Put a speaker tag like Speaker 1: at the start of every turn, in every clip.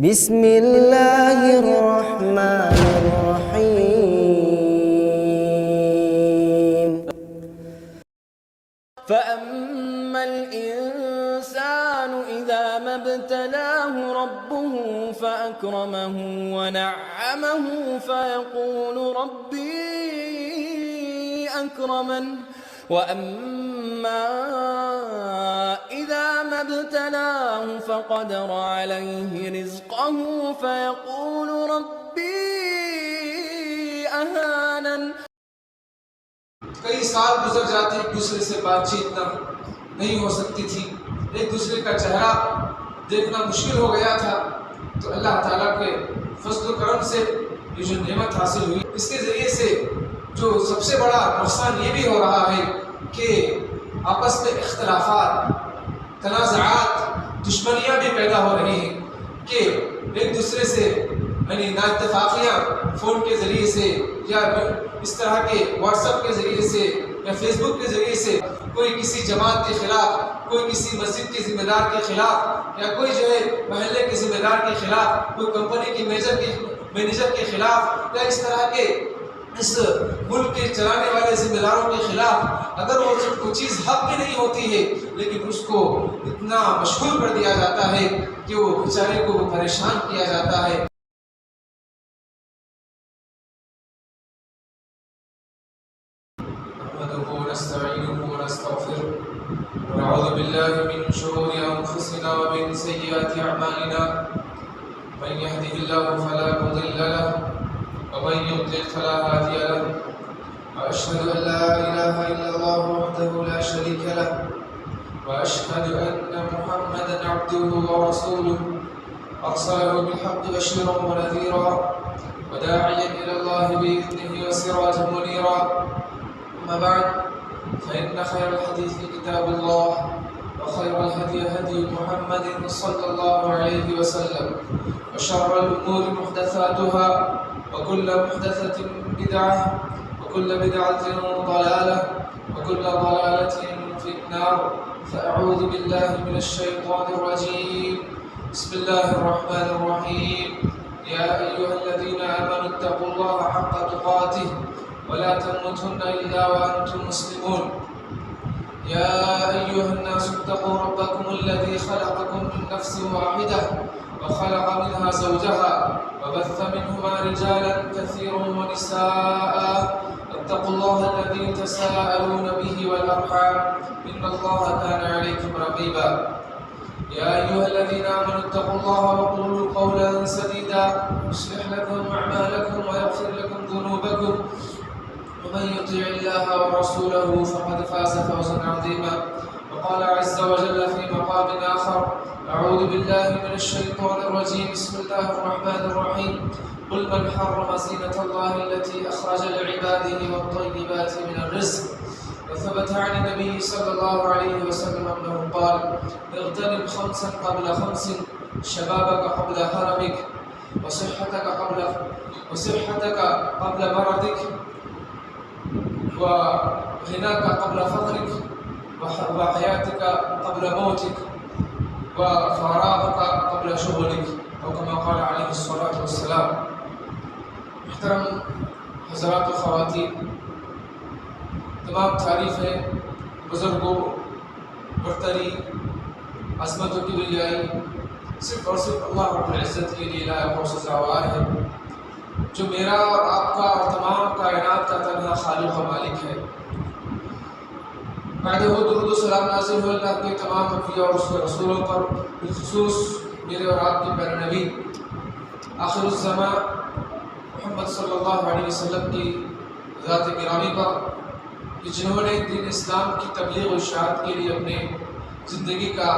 Speaker 1: بسم اللہ الرحمن الرحیم فأما الإنسان إذا ما ابتلاه ربه فأكرمه ونعمه فيقول ربي أكرمن وأما إذا ما ابتلاه فقدر عليه رزقه فيقول ربي أهانن.
Speaker 2: کئی سال گزر جاتے ایک دوسرے سے بات چیت نہیں ہو سکتی تھی، ایک دوسرے کا چہرہ دیکھنا مشکل ہو گیا تھا، تو اللہ تعالیٰ کے فضل و کرم سے یہ جو نعمت حاصل ہوئی، اس کے ذریعے سے جو سب سے بڑا نقصان یہ بھی ہو رہا ہے کہ آپس میں اختلافات، تنازعات، دشمنیاں بھی پیدا ہو رہی ہیں کہ ایک دوسرے سے یعنی نااتفاقیاں فون کے ذریعے سے یا اس طرح کے واٹس ایپ کے ذریعے سے یا فیس بک کے ذریعے سے کوئی کسی جماعت کے خلاف، کوئی کسی مسجد کے ذمہ دار کے خلاف یا کوئی جو ہے محلے کے ذمہ دار کے خلاف، کوئی کمپنی کے مینیجر کے خلاف یا اس طرح کے اس ملک کے چلانے والے ذمہ داروں کے خلاف، اگر وہ کوئی چیز حق کی نہیں ہوتی ہے لیکن اس کو اتنا مشغول کر دیا جاتا ہے کہ وہ بیچارے کو پریشان کیا جاتا ہے. نستعينه ونستغفره ونعوذ بالله من شرور أنفسنا ومن سيئات أعمالنا، من يهده الله فلا مضل له ومن يضلل فلا هادي له، وأشهد أن لا إله إلا الله وحده لا شريك له، وأشهد أن محمدا عبده ورسوله أرسله بالحق بشيرا ونذيرا وداعيا إلى الله بإذنه وسراجا منيرا. أما بعد، فإن خير الحديث كتاب الله وخير الهدي هدي محمد صلى الله عليه وسلم، وشر الأمور محدثاتها وكل محدثة بدعة وكل بدعة ضلالة وكل ضلالة في النار. فأعوذ بالله من الشيطان الرجيم. بسم الله الرحمن الرحيم. يا أيها الذين آمنوا اتقوا الله حق تقاته ولا تموتن إلا وأنتم مسلمون. يا أيها الناس اتقوا ربكم الذي خلقكم من نفس واحدة وخلق منها زوجها وبث منهما رجالا كثيرا ونساء. اتقوا الله الذي تساءلون به والأرحام إن الله كان عليكم رقيبا. يا أيها الذين آمنوا اتقوا الله وقولوا قولا سديدا يصلح لكم أعمالكم ويغفر لكم ذنوبكم، ومن يطع الله ورسوله فقد فاز فوزا عظيما. وقال عز وجل في مقام آخر: أعوذ بالله من الشيطان الرجيم. بسم الله الرحمن الرحيم. قل من حرم زينة الله التي أخرج لعباده والطيبات من الرزق. وثبت عن النبي صلى الله عليه وسلم أنه قال: اغتنم خمسا قبل خمس، شبابك قبل هرمك، وصحتك قبل مرضك، وغناك قبل فقرك، وحياتك قبل موتك، وفراغك قبل شغلك، او كما قال عليه الصلاة والسلام. محترم حضرات و خواتین، تمام تعریفیں بزرگوں، برتری، عظمت و کبریائی صرف اور صرف اللہ رب العزت کے لیے لائق و سزاوار ہے، جو میرا اور آپ کا اور تمام کائنات کا تنہا خالق و مالک ہے. بعدہ درود و سلام نازل ہو اللہ کے تمام انبیاء اور اس کے رسولوں پر، بالخصوص میرے اور آپ کے پیارے نبی آخر الزمان محمد صلی اللہ علیہ وسلم کی ذات گرامی پر، کہ جنہوں نے دین اسلام کی تبلیغ و اشاعت کے لیے اپنے زندگی کا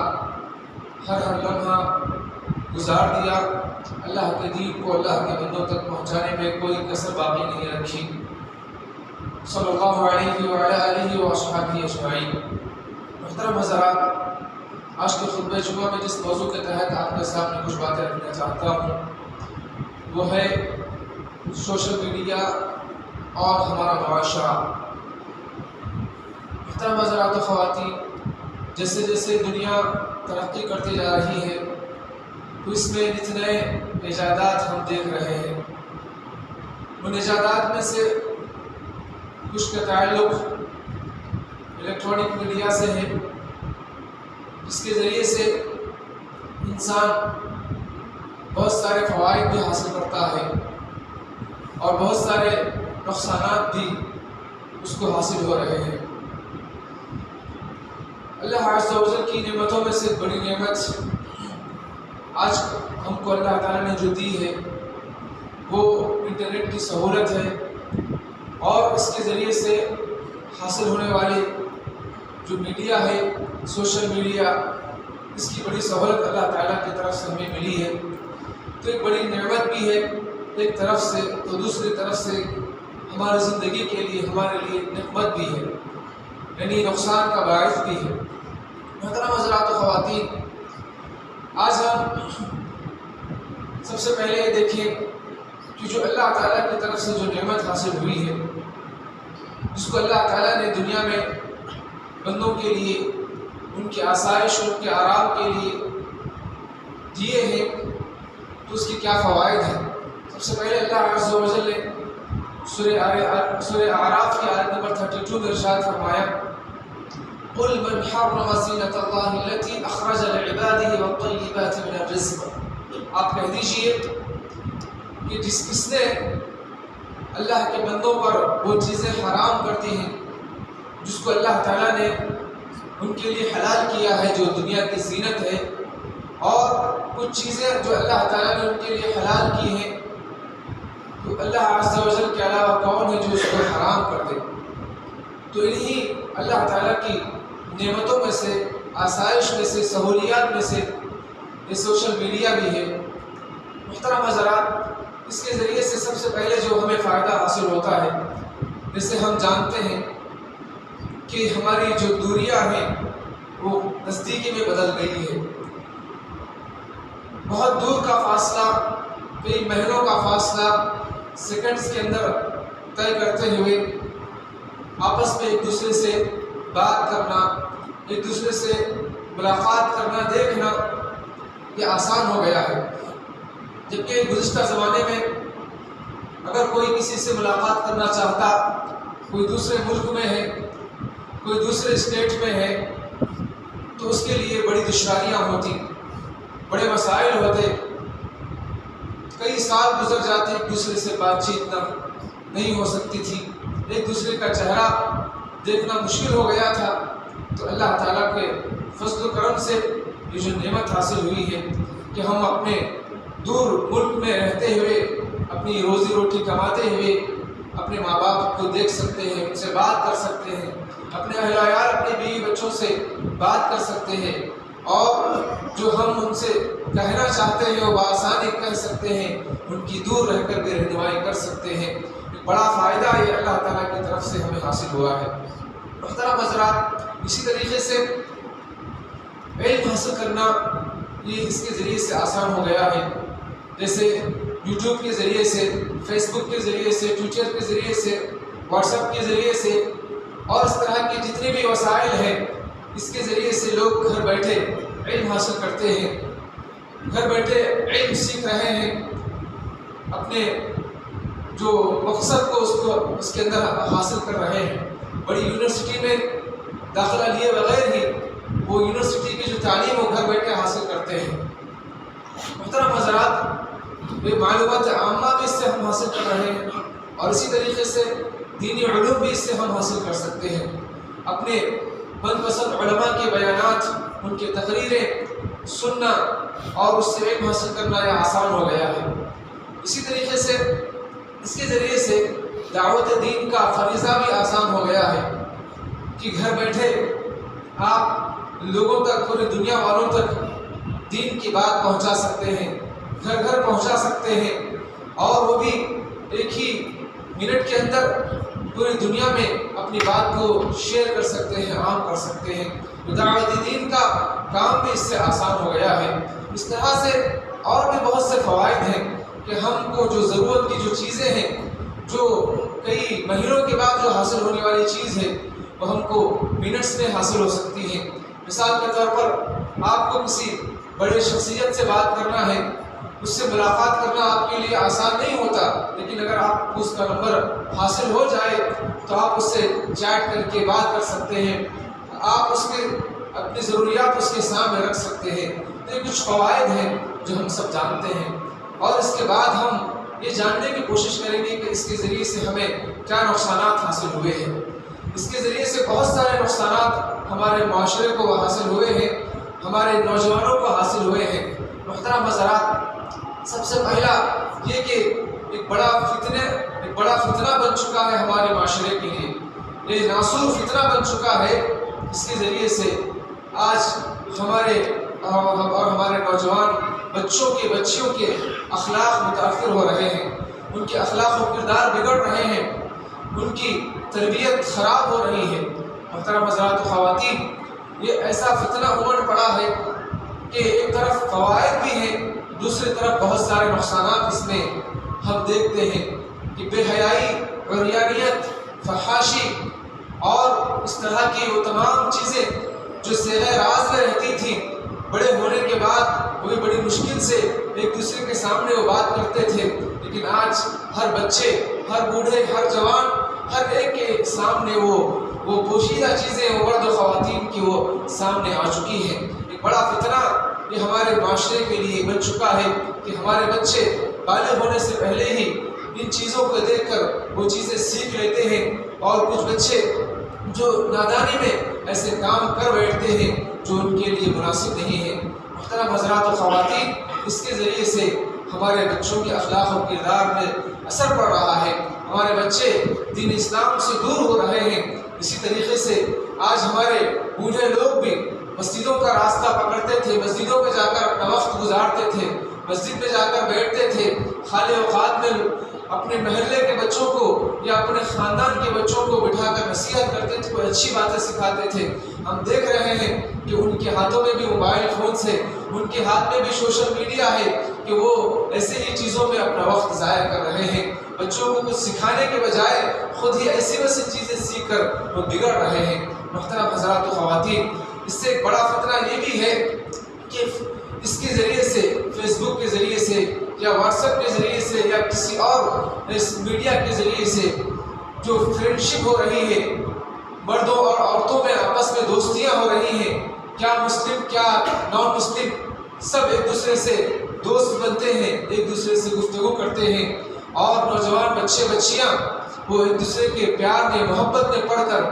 Speaker 2: ہر لمحہ گزار دیا، اللہ کے دین کو اللہ کے بندوں تک پہنچانے میں کوئی کسر باقی نہیں رکھی. صلی اللہ علیہ وعلی آلہ واصحابہ اجمعین. محترم حضرات، آج کے خطبہ جمعہ میں جس موضوع کے تحت آپ کے سامنے کچھ باتیں رکھنا چاہتا ہوں وہ ہے سوشل میڈیا اور ہمارا معاشرہ. محترم حضرات و خواتین، جیسے جیسے دنیا ترقی کرتی جا رہی ہے، تو اس میں جتنے ایجادات ہم دیکھ رہے ہیں ان ایجادات میں سے کچھ کا تعلق الیکٹرانک میڈیا سے ہے، جس کے ذریعے سے انسان بہت سارے فوائد بھی حاصل کرتا ہے اور بہت سارے نقصانات بھی اس کو حاصل ہو رہے ہیں۔ اللہ عز و جل کی نعمتوں میں سے بڑی نعمت آج ہم کو اللہ تعالیٰ نے جو دی ہے وہ انٹرنیٹ کی سہولت ہے، اور اس کے ذریعے سے حاصل ہونے والی جو میڈیا ہے، سوشل میڈیا، اس کی بڑی سہولت اللہ تعالیٰ کی طرف سے ہمیں ملی ہے۔ تو ایک بڑی نعمت بھی ہے ایک طرف سے، تو دوسری طرف سے ہماری زندگی کے لیے ہمارے لیے نعمت بھی ہے، یعنی نقصان کا باعث بھی ہے۔ محترم حضرات و خواتین، آج ہم سب سے پہلے یہ دیکھیں کہ جو اللہ تعالیٰ کی طرف سے جو نعمت حاصل ہوئی ہے، جس کو اللہ تعالیٰ نے دنیا میں بندوں کے لیے ان کی آسائش اور ان کے آرام کے لیے دیے ہیں، تو اس کی کیا فوائد ہیں۔ سب سے پہلے اللہ عز و جل نے سورہ اعراف کی آیت نمبر 32 میں ارشاد فرمایا، قل من حرم زینۃ اللہ التی اخرج لعبادہ والطیبات من الرزق۔ آپ کہہ دیجئے کہ کس نے اللہ کے بندوں پر وہ چیزیں حرام کرتی ہیں جس کو اللہ تعالیٰ نے ان کے لیے حلال کیا ہے، جو دنیا کی زینت ہے، اور کچھ چیزیں جو اللہ تعالیٰ نے ان کے لیے حلال کی ہیں، تو اللہ عز و جل کے علاوہ کون ہے جو اس کو حرام کر دے۔ تو انہی اللہ تعالیٰ کی نعمتوں میں سے، آسائش میں سے، سہولیات میں سے یہ سوشل میڈیا بھی ہے۔ محترم حضرات، اس کے ذریعے سے سب سے پہلے جو ہمیں فائدہ حاصل ہوتا ہے، جیسے ہم جانتے ہیں کہ ہماری جو دوریاں ہیں وہ نزدیکی میں بدل گئی ہے۔ بہت دور کا فاصلہ، کئی مہینوں کا فاصلہ سیکنڈز کے اندر طے کرتے ہوئے آپس میں ایک دوسرے سے بات کرنا، ایک دوسرے سے ملاقات کرنا، دیکھنا، یہ آسان ہو گیا ہے۔ جبکہ گزشتہ زمانے میں اگر کوئی کسی سے ملاقات کرنا چاہتا، کوئی دوسرے ملک میں ہے، کوئی دوسرے اسٹیٹ میں ہے، تو اس کے لیے بڑی دشواریاں ہوتی، بڑے مسائل ہوتے، کئی سال گزر جاتے، ایک دوسرے سے بات چیت نہیں ہو سکتی تھی، ایک دوسرے کا چہرہ دیکھنا مشکل ہو گیا تھا۔ تو اللہ تعالیٰ کے فضل و کرم سے یہ جو نعمت حاصل ہوئی ہے کہ ہم اپنے دور ملک میں رہتے ہوئے، اپنی روزی روٹی کماتے ہوئے اپنے ماں باپ کو دیکھ سکتے ہیں، ان سے بات کر سکتے ہیں، اپنے اہل عیال، اپنے بیوی بچوں سے بات کر سکتے ہیں، اور جو ہم ان سے کہنا چاہتے ہیں وہ بآسانی کہہ سکتے ہیں، ان کی دور رہ کر بھی رہنمائی کر سکتے ہیں۔ ایک بڑا فائدہ یہ اللہ تعالیٰ کی طرف سے ہمیں حاصل ہوا ہے۔ محترم حضرات، اسی طریقے سے علم حاصل کرنا یہ اس کے ذریعے سے آسان ہو گیا ہے، جیسے یوٹیوب کے ذریعے سے، فیس بک کے ذریعے سے، ٹویٹر کے ذریعے سے، واٹس ایپ کے ذریعے سے، اور اس طرح کے جتنے بھی وسائل ہیں، اس کے ذریعے سے لوگ گھر بیٹھے علم حاصل کرتے ہیں، گھر بیٹھے علم سیکھ رہے ہیں، اپنے جو مقصد کو اس کے اندر حاصل کر رہے ہیں۔ بڑی یونیورسٹی میں داخلہ لیے بغیر ہی وہ یونیورسٹی کی جو تعلیم وہ گھر بیٹھے حاصل کرتے ہیں۔ محترم حضرات، یہ معلومات عامہ بھی اس سے ہم حاصل کر رہے ہیں، اور اسی طریقے سے دینی علوم بھی اس سے ہم حاصل کر سکتے ہیں۔ اپنے من پسند علماء کے بیانات، ان کی تقریریں سننا اور اس سے علم حاصل کرنا یہ آسان ہو گیا ہے۔ اسی طریقے سے اس کے ذریعے سے دعوت دین کا فریضہ بھی آسان ہو گیا ہے کہ گھر بیٹھے آپ لوگوں تک، پوری دنیا والوں تک دین کی بات پہنچا سکتے ہیں، گھر گھر پہنچا سکتے ہیں، اور وہ بھی ایک ہی منٹ کے اندر پوری دنیا میں اپنی بات کو شیئر کر سکتے ہیں، عام کر سکتے ہیں۔ دعوت دین کا کام بھی اس سے آسان ہو گیا ہے۔ اس طرح سے اور بھی بہت سے فوائد ہیں کہ ہم کو جو ضرورت کی جو چیزیں ہیں، جو کئی مہینوں کے بعد جو حاصل ہونے والی چیز ہے، وہ ہم کو منٹس میں حاصل ہو سکتی ہیں۔ مثال کے طور پر آپ کو کسی بڑے شخصیت سے بات کرنا ہے، اس سے ملاقات کرنا آپ کے لیے آسان نہیں ہوتا، لیکن اگر آپ کو اس کا نمبر حاصل ہو جائے تو آپ اس سے چیٹ کر کے بات کر سکتے ہیں، آپ اس کے اپنی ضروریات اس کے سامنے رکھ سکتے ہیں۔ یہ کچھ فوائد ہیں جو ہم سب جانتے ہیں، اور اس کے بعد ہم یہ جاننے کی کوشش کریں گے کہ اس کے ذریعے سے ہمیں کیا نقصانات حاصل ہوئے ہیں۔ اس کے ذریعے سے بہت سارے نقصانات ہمارے معاشرے کو حاصل ہوئے ہیں، ہمارے نوجوانوں کو حاصل ہوئے ہیں۔ محترم حضرات، سب سے پہلا یہ کہ ایک بڑا فتنہ بن چکا ہے ہمارے معاشرے کے لیے، یہ ناسور فتنہ بن چکا ہے۔ اس کے ذریعے سے آج ہمارے نوجوان بچیوں کے اخلاق متاثر ہو رہے ہیں، ان کے اخلاق و کردار بگڑ رہے ہیں، ان کی تربیت خراب ہو رہی ہے۔ محترم حضرات و خواتین، یہ ایسا فتنہ امڑ پڑا ہے کہ ایک طرف فوائد بھی ہیں، دوسری طرف بہت سارے نقصانات اس میں ہم دیکھتے ہیں کہ بے حیائی، عریانیت، فحاشی اور اس طرح کی وہ تمام چیزیں جو صیغہ راز میں رہتی تھیں، بڑے ہونے کے بعد وہ بھی بڑی مشکل سے ایک دوسرے کے سامنے وہ بات کرتے تھے، لیکن آج ہر بچے، ہر بوڑھے، ہر جوان، ہر ایک کے سامنے وہ پوشیدہ چیزیں مرد و خواتین کی وہ سامنے آ چکی ہیں۔ ایک بڑا فتنہ یہ ہمارے معاشرے کے لیے بن چکا ہے کہ ہمارے بچے بالغ ہونے سے پہلے ہی ان چیزوں کو دیکھ کر وہ چیزیں سیکھ لیتے ہیں، اور کچھ بچے جو نادانی میں ایسے کام کر بیٹھتے ہیں جو ان کے لیے مناسب نہیں ہے۔ محترم حضرات و خواتین، اس کے ذریعے سے ہمارے بچوں کے اخلاق و کردار میں اثر پڑ رہا ہے، ہمارے بچے دین اسلام سے دور ہو رہے ہیں۔ اسی طریقے سے آج ہمارے بوڑھے لوگ بھی مسجدوں کا راستہ پکڑتے تھے، مسجدوں میں جا کر اپنا وقت گزارتے تھے، مسجد میں جا کر بیٹھتے تھے، خالی اوقات میں اپنے محلے کے بچوں کو یا اپنے خاندان کے بچوں کو بٹھا کر نصیحت کرتے تھے، کوئی اچھی باتیں سکھاتے تھے۔ ہم دیکھ رہے ہیں کہ ان کے ہاتھوں میں بھی موبائل فونز ہے، ان کے ہاتھ میں بھی سوشل میڈیا ہے کہ وہ ایسے ہی چیزوں میں اپنا وقت ضائع کر رہے ہیں۔ بچوں کو کچھ سکھانے کے بجائے خود ہی ایسی ویسی چیزیں سیکھ کر وہ بگڑ رہے ہیں۔ محترم حضرات و خواتین، اس سے ایک بڑا خطرہ یہ بھی ہے کہ اس کے ذریعے سے، فیس بک کے ذریعے سے یا واٹس ایپ کے ذریعے سے یا کسی اور اس میڈیا کے ذریعے سے جو فرینڈ شپ ہو رہی ہے، مردوں اور عورتوں میں آپس میں دوستیاں ہو رہی ہیں، کیا مسلم کیا نان مسلم سب ایک دوسرے سے دوست بنتے ہیں، ایک دوسرے سے گفتگو کرتے ہیں، اور نوجوان بچے بچیاں وہ ایک دوسرے کے پیار میں، محبت میں پڑھ کر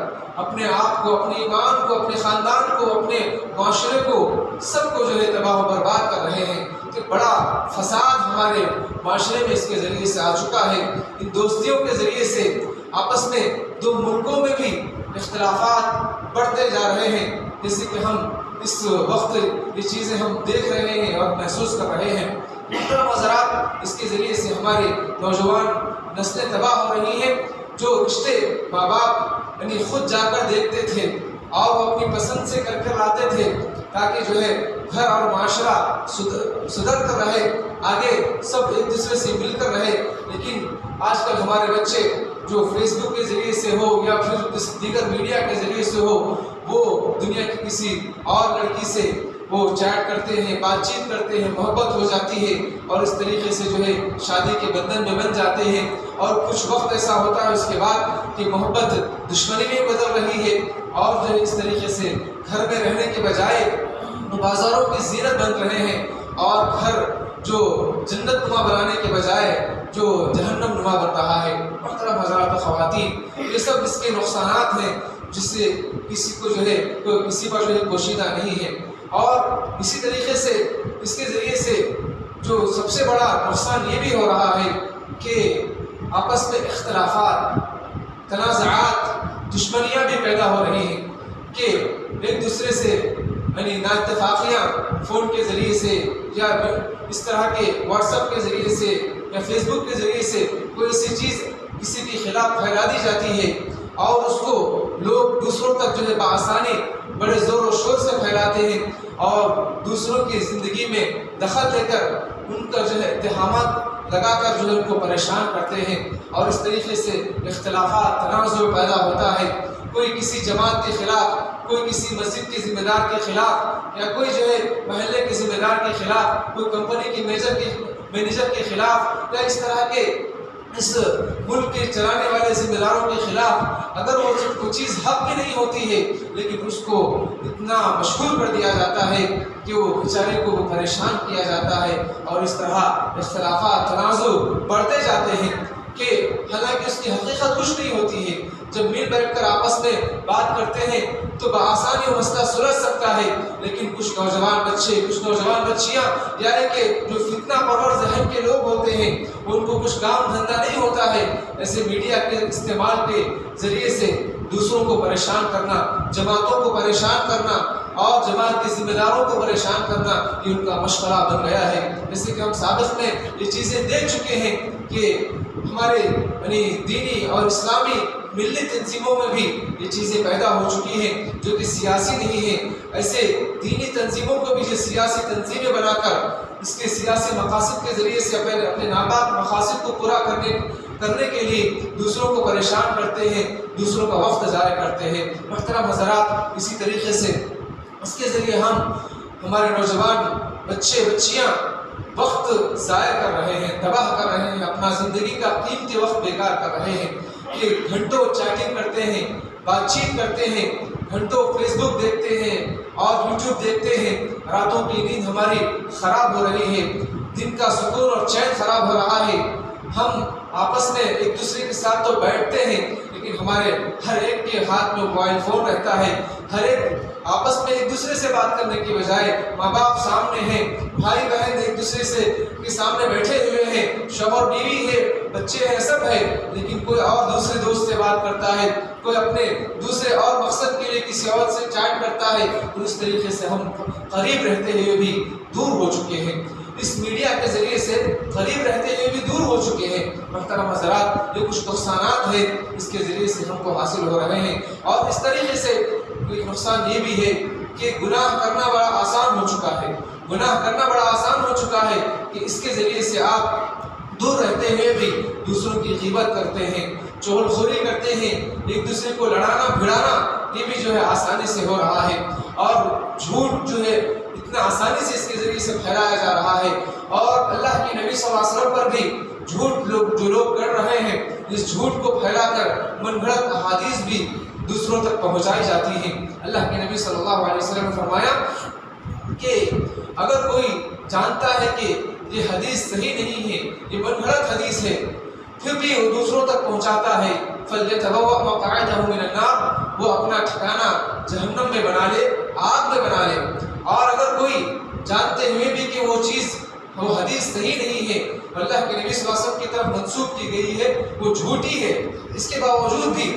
Speaker 2: اپنے آپ کو، اپنے ایمان کو، اپنے خاندان کو، اپنے معاشرے کو، سب کو جو ہے تباہ و برباد کر رہے ہیں۔ کہ بڑا فساد ہمارے معاشرے میں اس کے ذریعے سے آ چکا ہے۔ ان دوستیوں کے ذریعے سے آپس میں دو ملکوں میں بھی اختلافات بڑھتے جا رہے ہیں، جیسے کہ ہم اس وقت یہ چیزیں ہم دیکھ رہے ہیں اور محسوس کر رہے ہیں۔ محترم حضرات، اس کے ذریعے سے ہمارے نوجوان نسلیں تباہ ہو رہی ہیں۔ جو رشتے ماں باپ یعنی خود جا کر دیکھتے تھے اور وہ اپنی پسند سے کر کر لاتے تھے تاکہ جو ہے گھر اور معاشرہ سدھر کر رہے، آگے سب ایک دوسرے سے مل کر رہے، لیکن آج کل ہمارے بچے جو فیس بک کے ذریعے سے ہو یا پھر دیگر میڈیا کے ذریعے سے ہو، وہ دنیا کی کسی اور لڑکی سے وہ چیٹ کرتے ہیں، بات چیت کرتے ہیں، محبت ہو جاتی ہے، اور اس طریقے سے جو ہے شادی کے بندھن میں بن جاتے ہیں، اور کچھ وقت ایسا ہوتا ہے اس کے بعد کہ محبت دشمنی میں بدل رہی ہے، اور جو ہے اس طریقے سے گھر میں رہنے کے بجائے بازاروں کی زینت بن رہے ہیں، اور گھر جو جنت نما بنانے کے بجائے جو جہنم نما بن رہا ہے۔ محترم حضرات و خواتین، یہ سب اس کے نقصانات ہیں جس سے کسی کو جو ہے کسی پر جو ہے پوشیدہ نہیں ہے۔ اور اسی طریقے سے اس کے ذریعے سے جو سب سے بڑا نقصان یہ بھی ہو رہا ہے کہ آپس میں اختلافات، تنازعات، دشمنیاں بھی پیدا ہو رہی ہیں کہ ایک دوسرے سے یعنی نااتفاقیاں فون کے ذریعے سے یا اس طرح کے واٹس ایپ کے ذریعے سے یا فیس بک کے ذریعے سے کوئی ایسی چیز کسی کے خلاف پھیلا دی جاتی ہے، اور اس کو لوگ دوسروں تک جو ہے بآسانی بڑے زور و شور سے پھیلاتے ہیں، اور دوسروں کی زندگی میں دخل دے کر ان کا جو ہے اتہامات لگا کر جو ہے ان کو پریشان کرتے ہیں، اور اس طریقے سے اختلافات، تنازع پیدا ہوتا ہے۔ کوئی کسی جماعت کے خلاف کوئی کسی مسجد کے ذمہ دار کے خلاف یا کوئی جو ہے محلے کے ذمہ دار کے خلاف، کوئی کمپنی کے مینیجر کے خلاف یا اس طرح کے اس ملک کے چلانے والے ذمہ داروں کے خلاف اگر وہ چیز حق بھی نہیں ہوتی ہے لیکن اس کو اتنا مشہور کر دیا جاتا ہے کہ وہ بیچارے کو پریشان کیا جاتا ہے، اور اس طرح اختلافات تنازع بڑھتے جاتے ہیں کہ حالانکہ اس کی حقیقت کچھ نہیں ہوتی ہے۔ جب مل بیٹھ کر آپس میں بات کرتے ہیں تو بآسانی وہ مسئلہ سلجھ سکتا ہے، لیکن کچھ نوجوان بچے، کچھ نوجوان بچیاں، یعنی کہ جو فتنہ پرور ذہن کے لوگ ہوتے ہیں، ان کو کچھ کام دھندا نہیں ہوتا ہے، ایسے میڈیا کے استعمال کے ذریعے سے دوسروں کو پریشان کرنا، جماعتوں کو پریشان کرنا اور جماعت کے ذمہ داروں کو پریشان کرنا، یہ ان کا مشغلہ بن گیا ہے۔ جیسے کہ ہم سابق میں یہ چیزیں دیکھ چکے ہیں کہ ہمارے دینی اور اسلامی ملی تنظیموں میں بھی یہ چیزیں پیدا ہو چکی ہیں جو کہ سیاسی نہیں ہیں۔ ایسے دینی تنظیموں کو بھی جو سیاسی تنظیمیں بنا کر اس کے سیاسی مقاصد کے ذریعے سے اپنے ناپاک مقاصد کو پورا کرنے کے لیے دوسروں کو پریشان کرتے ہیں، دوسروں کا وقت ضائع کرتے ہیں۔ محترم حضرات، اسی طریقے سے اس کے ذریعے ہمارے نوجوان بچے بچیاں وقت ضائع کر رہے ہیں، تباہ کر رہے ہیں، اپنا زندگی کا قیمتی وقت بیکار کر رہے ہیں کہ گھنٹوں چیٹنگ کرتے ہیں، بات چیت کرتے ہیں، گھنٹوں فیس بک دیکھتے ہیں اور یوٹیوب دیکھتے ہیں۔ راتوں کی نیند ہماری خراب ہو رہی ہے، دن کا سکون اور چین خراب ہو رہا ہے۔ ہم آپس میں ایک دوسرے کے ساتھ تو بیٹھتے ہیں لیکن ہمارے ہر ایک کے ہاتھ میں موبائل فون رہتا ہے، ہر ایک آپس میں ایک دوسرے سے بات کرنے کی بجائے ماں باپ سامنے ہیں، بھائی بہن ایک دوسرے کے سامنے بیٹھے ہوئے ہیں، شوہر بیوی ہے، بچے ہیں، سب ہے، لیکن کوئی اور دوسرے دوست سے بات کرتا ہے، کوئی اپنے دوسرے اور مقصد کے لیے کسی اور سے چیٹ کرتا ہے، اور اس طریقے سے ہم قریب رہتے ہوئے بھی دور ہو چکے ہیں، اس میڈیا کے ذریعے سے قریب رہتے ہوئے بھی دور ہو چکے ہیں۔ محترم حضرات، یہ کچھ نقصانات ہیں اس کے ذریعے سے ہم کو حاصل ہو رہے ہیں، اور اس طریقے سے ایک نقصان یہ بھی ہے کہ گناہ کرنا بڑا آسان ہو چکا ہے، گناہ کرنا بڑا آسان ہو چکا ہے کہ اس کے ذریعے سے آپ دور رہتے ہوئے بھی دوسروں کی غیبت کرتے ہیں، چغل خوری کرتے ہیں، ایک دوسرے کو لڑانا بھڑانا یہ بھی جو ہے آسانی سے ہو رہا ہے، اور جھوٹ جو ہے اتنا آسانی سے اس کے ذریعے سے پھیلایا جا رہا ہے، اور اللہ کے نبی صلی اللہ علیہ وسلم پر بھی جھوٹ جو لوگ کر رہے ہیں، اس جھوٹ کو پھیلا کر من گھڑت احادیث بھی دوسروں تک پہنچائی جاتی ہیں۔ اللہ کے نبی صلی اللہ علیہ وسلم نے فرمایا کہ اگر کوئی جانتا ہے کہ یہ حدیث صحیح نہیں ہے، یہ من گھڑت حدیث ہے، پھر بھی وہ دوسروں تک پہنچاتا ہے، فَلْيَتَبَوَّأْ مَقْعَدَهُ مِنَ النَّارِ، وہ اپنا ٹھکانہ جہنم میں بنا لے، آگ میں بنا لے۔ اور اگر کوئی جانتے ہوئے بھی کہ وہ چیز وہ حدیث صحیح نہیں ہے، اللہ کے نبی صلی اللہ علیہ وسلم کی طرف منسوب کی گئی ہے، وہ جھوٹی ہے، اس کے باوجود بھی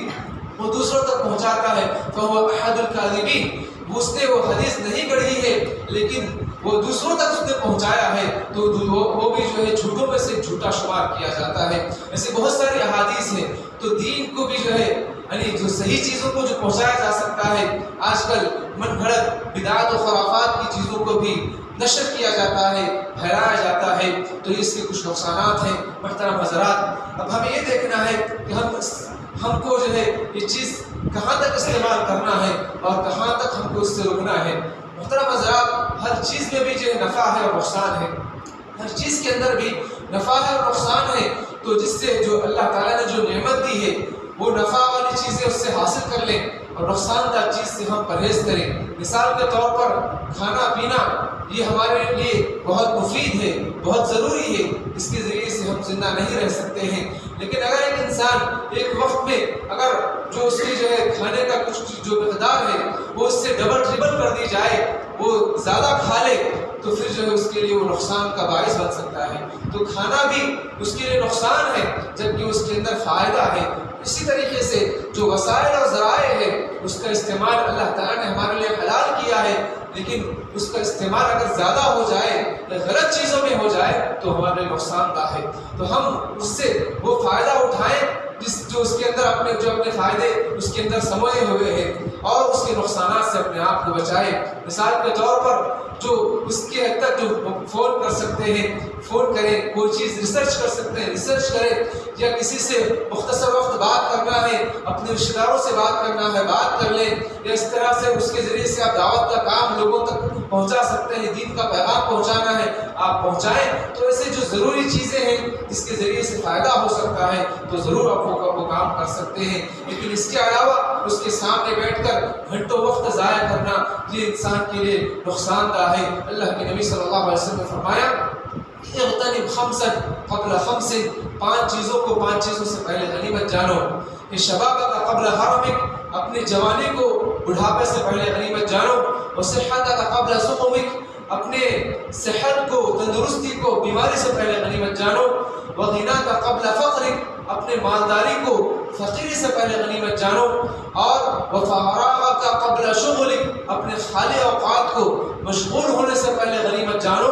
Speaker 2: وہ دوسروں تک پہنچاتا ہے، فَهُوَ أَحَدُ الْكَاذِبِينَ، اس نے وہ حدیث نہیں گڑھی ہے لیکن وہ دوسروں تک اس نے پہنچایا ہے، تو وہ بھی جو ہے جھوٹوں میں سے جھوٹا شمار کیا جاتا ہے۔ ایسے بہت ساری احادیث ہیں، تو دین کو بھی جو ہے یعنی جو صحیح چیزوں کو جو پہنچایا جا سکتا ہے، آج کل من گھڑت بدعات و خرافات کی چیزوں کو بھی نشر کیا جاتا ہے، پھیلایا جاتا ہے، تو اس کے کچھ نقصانات ہیں۔ محترم حضرات، اب ہمیں یہ دیکھنا ہے کہ ہم کو جو ہے یہ چیز کہاں تک استعمال کرنا ہے اور کہاں تک ہم کو اس سے رکنا ہے۔ محترم حضرات، ہر چیز میں بھی جو ہے نفع ہے اور نقصان ہے، ہر چیز کے اندر بھی نفع ہے اور نقصان ہے، تو جس سے جو اللہ تعالیٰ نے جو نعمت دی ہے وہ نفع والی چیزیں اس سے حاصل کر لیں اور نقصان دہ چیز سے ہم پرہیز کریں۔ مثال کے طور پر کھانا پینا یہ ہمارے لیے بہت مفید ہے، بہت ضروری ہے، اس کے ذریعے سے ہم زندہ نہیں رہ سکتے ہیں، لیکن اگر ایک انسان ایک وقت میں اگر جو اس کی جو ہے کھانے کا کچھ جو مقدار ہے وہ اس سے ڈبل ٹربل کر دی جائے، وہ زیادہ کھا لے، تو پھر جو ہے اس کے لیے وہ نقصان کا باعث بن سکتا ہے۔ تو کھانا بھی اس کے لیے نقصان ہے جبکہ اس کے اندر فائدہ ہے۔ اسی طریقے سے جو وسائل اور ذرائع ہے اس کا استعمال اللہ تعالیٰ نے ہمارے لیے حلال کیا ہے، لیکن اس کا استعمال اگر زیادہ ہو جائے یا غلط چیزوں میں ہو جائے تو ہمارے لیے نقصان دہ ہے۔ تو ہم اس سے وہ فائدہ اٹھائیں جو اس کے اندر اپنے فائدے اس کے اندر سموئے ہوئے ہیں، اور اس کے نقصانات سے اپنے آپ کو بچائیں۔ مثال کے طور پر جو اس کے حد تک جو فون کر سکتے ہیں فون کریں، کوئی چیز ریسرچ کر سکتے ہیں ریسرچ کریں، یا کسی سے مختصر وقت بات کرنا ہے، اپنے رشتہ داروں سے بات کرنا ہے بات کر لیں، یا اس طرح سے اس کے ذریعے سے آپ دعوت کا کام لوگوں تک پہنچا سکتے ہیں، دین کا پیغام پہنچانا ہے آپ پہنچائیں۔ تو ایسے جو ضروری چیزیں ہیں جس کے ذریعے سے فائدہ ہو سکتا ہے تو ضرور آپ وہ کام کر سکتے ہیں، لیکن اس کے علاوہ اس کے سامنے بیٹھ کر گھنٹوں وقت ضائع کرنا یہ انسان کے لیے نقصان دہ ہے۔ اللہ کے نبی صلی اللہ علیہ وسلم نے فرمایا اغتنم خمسا قبل خمس، پانچ چیزوں سے پہلے غنیمت جانو، کہ شبابک قبل حرمک، اپنی جوانی کو بڑھاپے سے پہلے غنیمت جانو، وصحتک قبل سقمک، اپنے صحت کو تندرستی کو بیماری سے پہلے غنیمت جانو، وغناک قبل فقرک، اپنے مالداری کو فقیری سے پہلے غنیمت جانو، اور وفراغک قبل شغلک، اپنے خالی اوقات کو مشغول ہونے سے پہلے غنیمت جانو،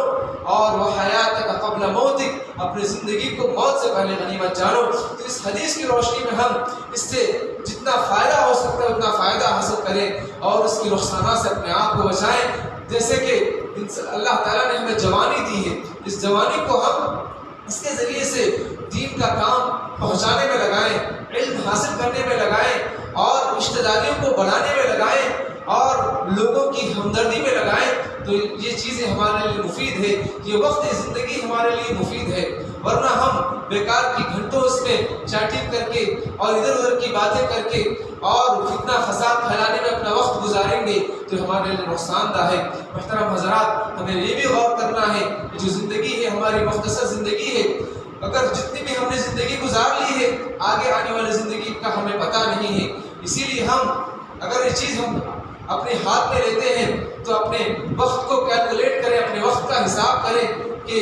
Speaker 2: اور وحیاتک قبل موتک، اپنی زندگی کو موت سے پہلے غنیمت جانو۔ تو اس حدیث کی روشنی میں ہم اس سے جتنا فائدہ ہو سکتا ہے اتنا فائدہ حاصل کریں اور اس کی نقصانات سے اپنے آپ کو بچائیں۔ جیسے کہ اللہ تعالیٰ نے ہمیں جوانی دی ہے، اس جوانی کو ہم اس کے ذریعے سے دین کا کام پہنچانے میں لگائیں، علم حاصل کرنے میں لگائیں، اور رشتہ داریوں کو بڑھانے میں لگائیں، اور لوگوں کی ہمدردی میں لگائیں، تو یہ چیزیں ہمارے لیے مفید ہے، یہ وقت زندگی ہمارے لیے مفید ہے۔ ورنہ ہم بیکار کی گھنٹوں اس میں چیٹنگ کر کے اور ادھر ادھر کی باتیں کر کے اور فتنہ فساد پھیلانے میں اپنا وقت گزاریں گے تو ہمارے لیے نقصان دہ ہے۔ محترم حضرات، ہمیں یہ بھی غور کرنا ہے کہ جو زندگی ہے ہماری مختصر زندگی ہے، اگر جتنی بھی ہم نے زندگی گزار لی ہے آگے آنے والی زندگی کا ہمیں پتہ نہیں ہے، اسی لیے ہم اگر یہ چیز ہم اپنے ہاتھ میں لیتے ہیں تو اپنے وقت کو کیلکولیٹ کریں، اپنے وقت کا حساب کریں کہ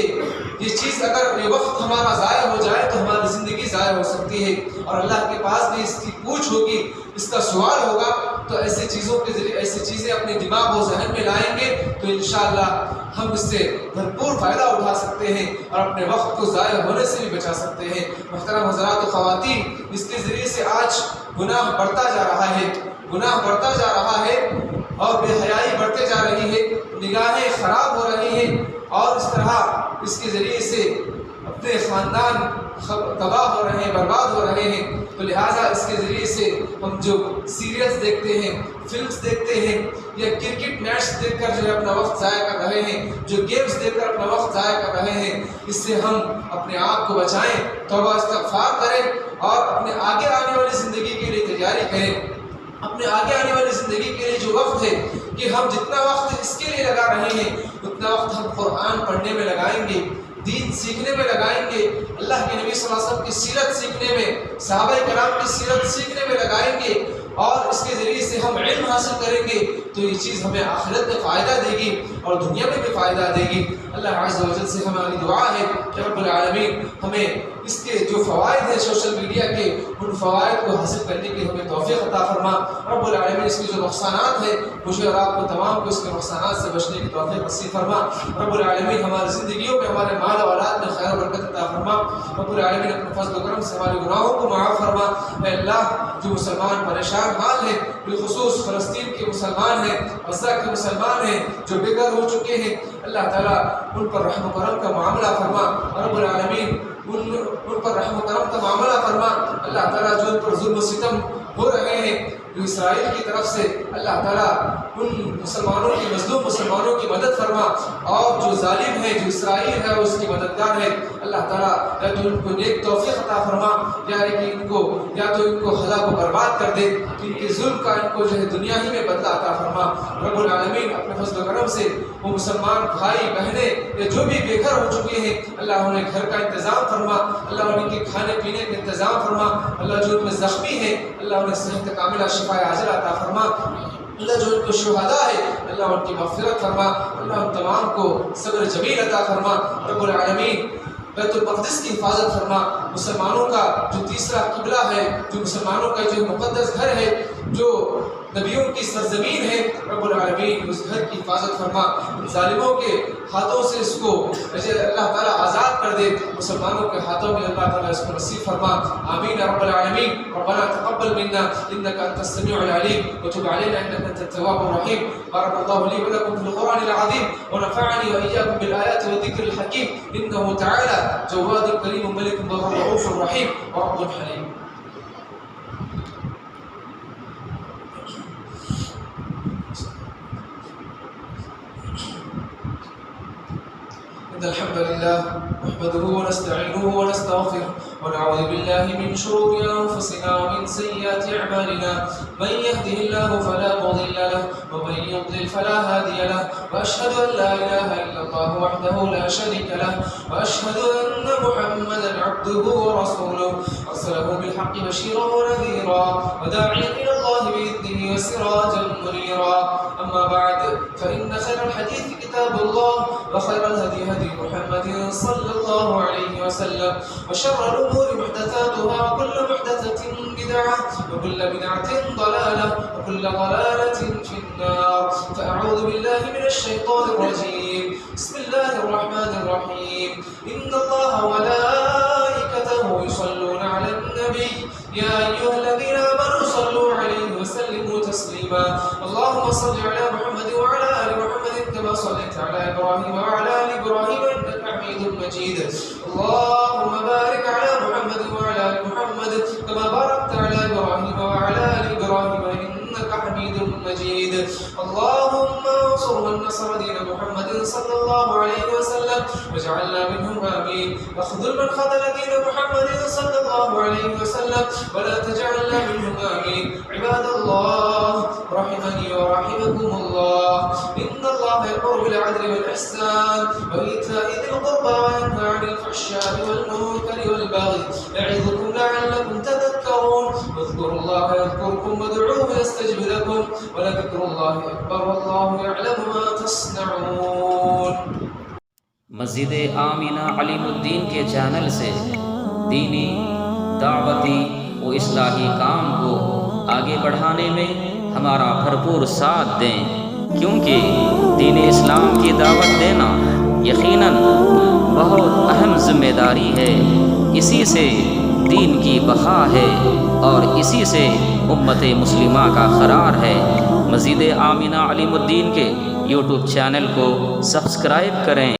Speaker 2: یہ چیز اگر یہ وقت ہمارا ضائع ہو جائے تو ہماری زندگی ضائع ہو سکتی ہے، اور اللہ کے پاس بھی اس کی پوچھ ہوگی، اس کا سوال ہوگا۔ تو ایسی چیزوں کے ذریعے ایسی چیزیں اپنے دماغ و ذہن میں لائیں گے تو انشاءاللہ ہم اس سے بھرپور فائدہ اٹھا سکتے ہیں اور اپنے وقت کو ضائع ہونے سے بھی بچا سکتے ہیں۔ محترم حضرات و خواتین، اس کے ذریعے سے آج گناہ بڑھتا جا رہا ہے، گناہ بڑھتا جا رہا ہے، اور بے حیائی بڑھتے جا رہی ہے، نگاہیں خراب ہو رہی ہیں، اور اس طرح اس کے ذریعے سے اپنے خاندان تباہ ہو رہے ہیں، برباد ہو رہے ہیں۔ تو لہٰذا اس کے ذریعے سے ہم جو سیریلز دیکھتے ہیں، فلمز دیکھتے ہیں، یا کرکٹ میچ دیکھ کر جو ہے اپنا وقت ضائع کر رہے ہیں، جو گیمز دیکھ کر اپنا وقت ضائع کر رہے ہیں، اس سے ہم اپنے آپ کو بچائیں، توبہ استغفار کریں، اور اپنے آگے آنے والی زندگی کے لیے تیاری کریں۔ اپنے آگے آنے والی زندگی کے لیے جو وقت ہے کہ ہم جتنا وقت اس کے لیے لگا رہے ہیں اتنا وقت ہم قرآن پڑھنے میں لگائیں گے، دین سیکھنے میں لگائیں گے، اللہ کے نبی صلی اللہ علیہ وسلم کی سیرت سیکھنے میں، صحابہ کرام کی سیرت سیکھنے میں لگائیں گے، اور اس کے ذریعے سے ہم علم حاصل کریں گے تو یہ چیز ہمیں آخرت میں فائدہ دے گی اور دنیا میں بھی فائدہ دے گی۔ اللہ عز و جل سے ہماری دعا ہے کہ رب العالمین ہمیں اس کے جو فوائد ہیں سوشل میڈیا کے، ان فوائد کو حاصل کرنے کی ہمیں توفیق عطا فرما۔ رب العالمین اس کے جو نقصانات ہیں مجھے اور آپ کو تمام کو اس کے نقصانات سے بچنے کی توفیق نصیب فرما۔ رب العالمین ہماری زندگیوں میں، ہمارے مال و اولاد میں خیر و برکت عطا فرما۔ رب العالمین اپنے فضل و کرم سے ہمارے گناہوں کو معاف فرما۔ اے اللہ، جو مسلمان پریشان حال ہیں، بالخصوص فلسطین کے مسلمان ہیں، غزہ کے مسلمان ہیں جو بے گھر ہو چکے ہیں، اللہ تعالیٰ ان پر رحم و کرم کا معاملہ فرما۔ رب العالمین ان پر رحم و کرم کا معاملہ فرما۔ اللہ تعالیٰ جو ان پر ظلم و ستم ہو رہے ہیں جو اسرائیل کی طرف سے، اللہ تعالیٰ ان مسلمانوں کی، مظلوم مسلمانوں کی مدد فرما، اور جو ظالم ہے، جو اسرائیل ہے اس کی مددگار ہے، اللہ تعالیٰ یا تو ان کو نیک توفیق عطا فرما، یا تو ان کو ہلاک و برباد کر دے، ان کے ظلم کا ان کو جو ہے دنیا ہی میں بدلہ عطا فرما۔ رب العالمین اپنے فضل و کرم سے وہ مسلمان بھائی بہنیں یا جو بھی بے گھر ہو چکے ہیں، اللہ انہیں گھر کا انتظام فرما، اللہ ان کے کھانے پینے کا انتظام فرما، اللہ جو ان میں زخمی ہیں اللہ انہیں صحت کاملہ شفا عاجلہ عطا فرما، اللہ جو ان کو شہداء ہے اللہ ان کی مغفرت فرما، اللہ ان تمام کو صبر جمیل عطا فرما۔ رب العالمین بیت المقدس کی حفاظت فرما، مسلمانوں کا جو تیسرا قبلہ ہے، جو مسلمانوں کا جو مقدس گھر ہے، جو نبیوں کی سرزمین ہے، رب العالمین اس گھر کی حفاظت فرما، ظالموں کے ہاتھوں سے اس کو اللہ تعالیٰ آزاد کر دے، مسلمانوں کے ہاتھوں میں اللہ تعالیٰ اس کو نصیب فرما، آمین یا رب العالمین۔ ربنا تقبل منا انك انت السميع العليم وتب علينا انك انت التواب الرحيم، بارك الله لي ولكم في القرآن العظيم ونفعني واياكم بالايات والذكر الحكيم، انه تعالى جواد كريم ملك بر رؤوف رحيم ورب حليم۔ إن الحمد لله نحمده ونستعينه ونستغفره ونعوذ بالله من شرور أنفسنا ومن سيئات أعمالنا، من يهده الله فلا مضل له ومن يضلل فلا هادي له، وأشهد أن لا إله إلا الله وحده لا شريك له، وأشهد أن محمدا عبده ورسوله أرسله بالحق بشيرا ونذيرا وداعيا إلى الله بإذنه وسراجا منيرا، أما بعد فإن خير الحديث كتاب الله وخير الهدي هدي محمد صلى الله عليه وسلم، وشر الأمور محدثاتها وكل محدثة بدعة وكل بدعة ضلالة وكل ضلالة في النار، فأعوذ بالله من الشيطان الرجيم، بسم الله الرحمن الرحيم، إن الله وملائكته يصلون على النبي يا أيها الذين آمنوا صلوا عليه وسلموا تسليما، اللهم صل على محمد وعلى آل محمد كما صليت على إبراهيم وعلى آل إبراهيم إنك حميد مجيد، اللهم بارك على محمد وعلى آل محمد كما باركت على إبراهيم وعلى آل إبراهيم إنك حميد مجيد، اللهم انصر من نصر دين محمد صلى الله عليه وسلم واجعلنا منهم آمين، واخذل من خذل دين محمد صلى الله عليه وسلم ولا تجعلنا منهم آمين، عباد الله رحمني ورحمكم الله، إن الله يأمر بالعدل والإحسان وإيتاء ذي القربى وينهى عن الفحشاء والمنكر والبغي يعظكم لعلكم تذكرون، واذكروا الله يذكركم وادعوه يستجب لكم ولذكر الله أكبر والله يعلم ما تصنعون۔
Speaker 3: مسجد آمینہ علیم الدین کے چینل سے دینی، دعوتی و اصلاحی کام کو آگے بڑھانے میں ہمارا بھرپور ساتھ دیں، کیونکہ دین اسلام کی دعوت دینا یقیناً بہت اہم ذمہ داری ہے، اسی سے دین کی بقا ہے اور اسی سے امت مسلمہ کا قرار ہے۔ مسجد آمینہ علیم الدین کے یوٹیوب چینل کو سبسکرائب کریں۔